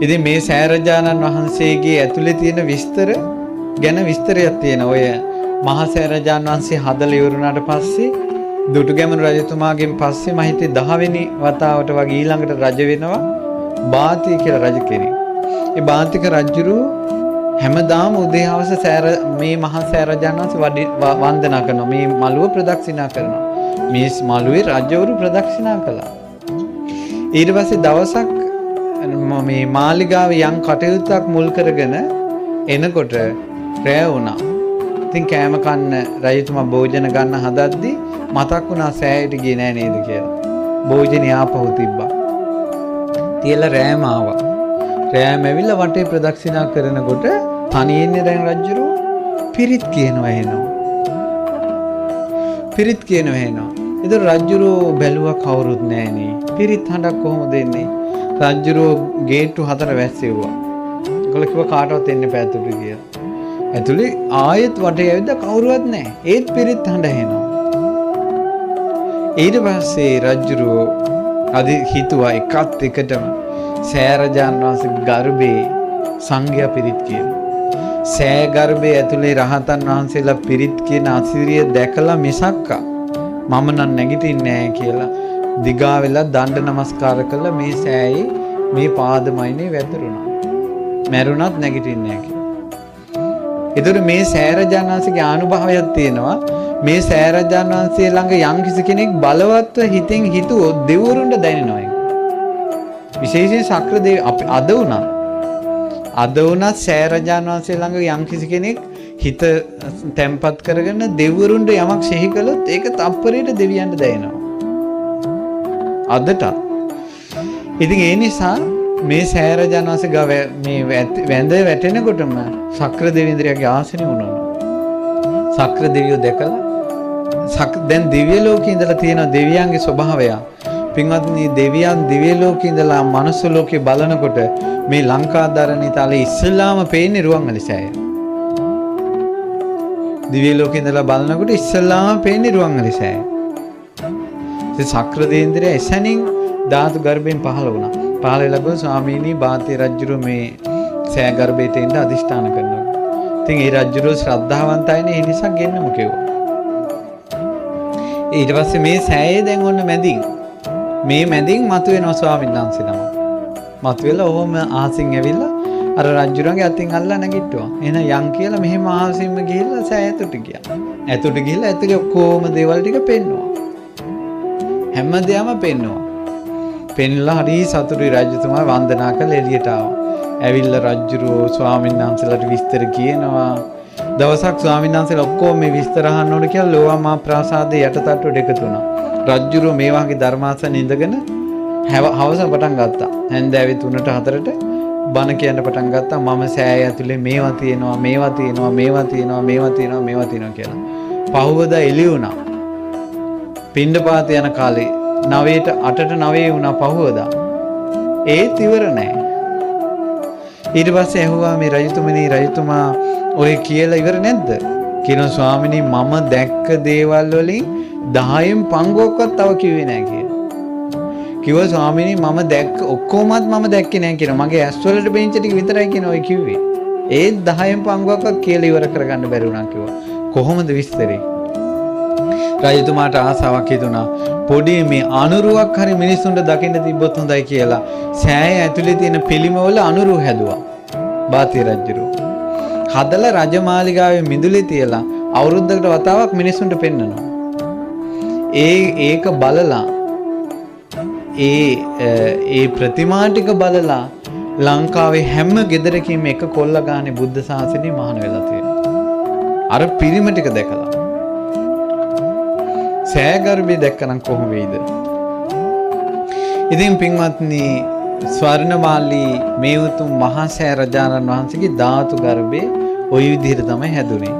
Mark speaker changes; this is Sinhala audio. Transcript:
Speaker 1: ඉතින් මේ සෑරජානන් වහන්සේගේ ඇතුලේ තියෙන විස්තර ගැන විස්තරයක් තියෙන. ඔය මහා සෑරජානන් වහන්සේ හදලා ඉවරුණාට පස්සේ දුටුගැමුණු රජතුමාගෙන් පස්සේ මම හිතේ 10 වෙනි වතාවට වගේ ඊළඟට රජ වෙනවා බාතිය කියලා රජ කෙනෙක්. ඒ බාතික රජුරු හැමදාම උදේ හවස මේ මහා සෑරජානන් වහන්සේ වන්දනා කරනවා. මේ මළුව ප්‍රදක්ෂිනා කරනවා. මේ මළුවේ රජවරු ප්‍රදක්ෂිනා කළා. ඊට පස්සේ දවසක් මේ මාලිගාවේ යම් කටයුත්තක් මුල් කරගෙන එනකොට රැ වුණා. ඉතින් කෑම කන්න රජතුමා භෝජන ගන්න හදද්දි මතක් වුණා සෑයට ගියේ නෑ නේද කියලා. භෝජනේ ආපහු තිබ්බා. තියලා රෑම ආවා. රෑම ඇවිල්ලා වටේ ප්‍රදක්ෂිනා කරනකොට තනියෙන්නේ දැන් රජුරු පිරිත් කියනවා එනවා. පිරිත් කියනවා එනවා. ඒතර රජුරු බැලුවා කවුරුත් නෑනේ. පිරිත් හඬක් කොහොමද එන්නේ? රජුරු ගේට්ටු 4 වැස්සෙව්වා. ඒගොල්ලෝ කිව්වා කාටවත් එන්න බෑ ඇතුළට කියලා. ඇතුළේ ආයෙත් වටේ ඇවිද්දා කවුරුවත් නෑ. ඒත් පිරිත් හඬ එනවා. ඊට පස්සේ රජුරු අද හිතුවා එකත් එකටම සෑරජානන් වහන්සේ ගර්භේ සංඝයා පිරිත් කියන. සෑ ගර්භයේ ඇතුලේ රහතන් වහන්සේලා පිරිත් කියන අසිරිය දැකලා මිසක්කා මම නම් නැගිටින්නේ නැහැ කියලා දිගා වෙලා දණ්ඩ නමස්කාර කළා මේ සෑයේ මේ පාදමයිනේ වැදුරුණා. මැරුණත් නැගිටින්නේ නැහැ කියලා. ඒතර මේ සෑරජානන් වහන්සේගේ අනුභවයක් තියෙනවා. මේ සෑරජානන් වහන්සේ ළඟ යම් කිසි කෙනෙක් බලවත්ව හිතෙන් හිතුවොත් දෙවිවරුන්ට දැනෙනවා ඒක. විශේෂයෙන් ශක්‍ර දෙවි අද වුණත් සෑරජානන් වහන්සේ ළඟ යම් කිසි කෙනෙක් හිත තැම්පත් කරගෙන දෙවිවරුන්ට යමක් ශෙහි කළොත් ඒක තප්පරයට දෙවියන්ට දැනෙනවා. අදට. ඉතින් ඒ නිසා මේ සෑරජානන් වහන්සේ ගාව මේ වැඳ වැටෙනකොටම ශක්‍ර දෙවිඳුරයාගේ ආසනේ වුණා. ශක්‍ර දෙවියෝ දැකලා දැන් දිව්‍ය ලෝකේ ඉඳලා තියෙන දෙවියන්ගේ ස්වභාවය පින්වත්නි දෙවියන් දිව්‍ය ලෝකේ ඉඳලා මනුස්ස ලෝකේ බලනකොට මේ ලංකාදරණී තලයේ ඉස්සලාම පේන්නේ රුවන්වැලි සෑය. දිව්‍ය ලෝකේ ඉඳලා බලනකොට ඉස්සලාම පේන්නේ රුවන්වැලි සෑය. ඒ ශක්‍ර දේන්ද්‍රය එසැනින් ධාතු ගර්භයෙන් පහළ වුණා. පහළ වෙලා ගොස් ස්වාමීනි බාතිය රජුරු මේ සෑ ගර්භයට එන්න අදිෂ්ඨාන කරනවා. ඉතින් ඒ රජුරු ශ්‍රද්ධාවන්තයිනේ ඒ නිසා ගෙන්නමු කිව්වා. ඊට පස්සේ මේ සෑයේ දැන් ඔන්න මැදින් මේ මැදින් මතුවෙනවා ස්වාමීන් වහන්සේ නම. මතුවෙලා ඔහොම ආසින් ඇවිල්ලා අර රජුරන්ගේ අතින් අල්ලලා නැගිට්ටුවා. එහෙනම් යන් කියලා මෙහෙම ආසින්ම ගිහිල්ලා සෑ ඇතුළට ගියා. ඇතුළට ගිහිල්ලා ඇතුළේ ඔක්කොම දේවල් ටික පෙන්නවා. හැමදේම පෙන්නවා. පෙන්ලා හරි සතුටුයි රජතුමා වන්දනා කරලා එළියට ආවා. ඇවිල්ලා රජුරෝ ස්වාමීන් වහන්සේලාට විස්තර කියනවා. දවසක් ස්වාමීන් වහන්සේලා ඔක්කොම මේ විස්තර අහන්න ඕන කියලා ලෝවා මහා ප්‍රාසාදයේ යටතට්ටුවට එකතු වුණා. රජුරෝ මේ වගේ ධර්මාසන ඉඳගෙන හවස පටන් ගත්තා. හැන්දෑවේ 3ට 4ට බණ කියන්න පටන් ගත්තා. මම සෑය ඇතුලේ මේවා තියෙනවා මේවා තියෙනවා මේවා තියෙනවා මේවා තියෙනවා මේවා තියෙනවා කියලා. පහුවදා එළි වුණා. පින්ඩපාත යන කාලේ 9ට 8ට 9 වුණා පහුවදා. ඒත් ඉවර නැහැ. ඊට පස්සේ ඇහුවා මේ රජතුමා ඔය කියලා ඉවර නැද්ද? කියනවා ස්වාමිනී මම දැක්ක දේවල් වලින් 10න් පංගුවක්වත් තව කිව්වේ නැහැ කියලා. කිව්වා ස්වාමිනී මම දැක්ක ඔක්කොමත් මම දැක්කේ නැහැ කියනවා. මගේ ඇස් වලට බෙන්ච ටික විතරයි කියන ඔය කිව්වේ. ඒත් 10න් පංගුවක්වත් කියලා ඉවර කරගන්න බැරි වුණා කිව්වා. කොහොමද විස්තරේ? රජතුමාට ආසාවක් හිතුණා. පොඩි මේ අනුරුවක් හරි මිනිස්සුන්ට දකින්න තිබ්බොත් හොඳයි කියලා සෑය ඇතුලේ තියෙන පිළිමවල අනුරු හැදුවා. බාතිය රජුරෝ. හදලා රජමාලිගාවේ මිදුලේ තියලා අවුරුද්දකට වතාවක් මිනිස්සුන්ට පෙන්නනවා. ඒක බලලා ඒ ප්‍රතිමා ටික බලලා ලංකාවේ හැම ගෙදරකින්ම එක කොල්ල ගානේ බුද්ධ ශාසනය මහාන වෙලා තියෙනවා. අර පිරිම ටික දැකලා. සෑගර්භය දැක්කනම් කොහොම වෙයිද? ඉතින් පින්වත්නි ස්වර්ණමාලී මේ උතුම් මහා සෑරජානන් වහන්සේගේ ධාතු ගර්භේ ওই විදිහට තමයි හැදුනේ.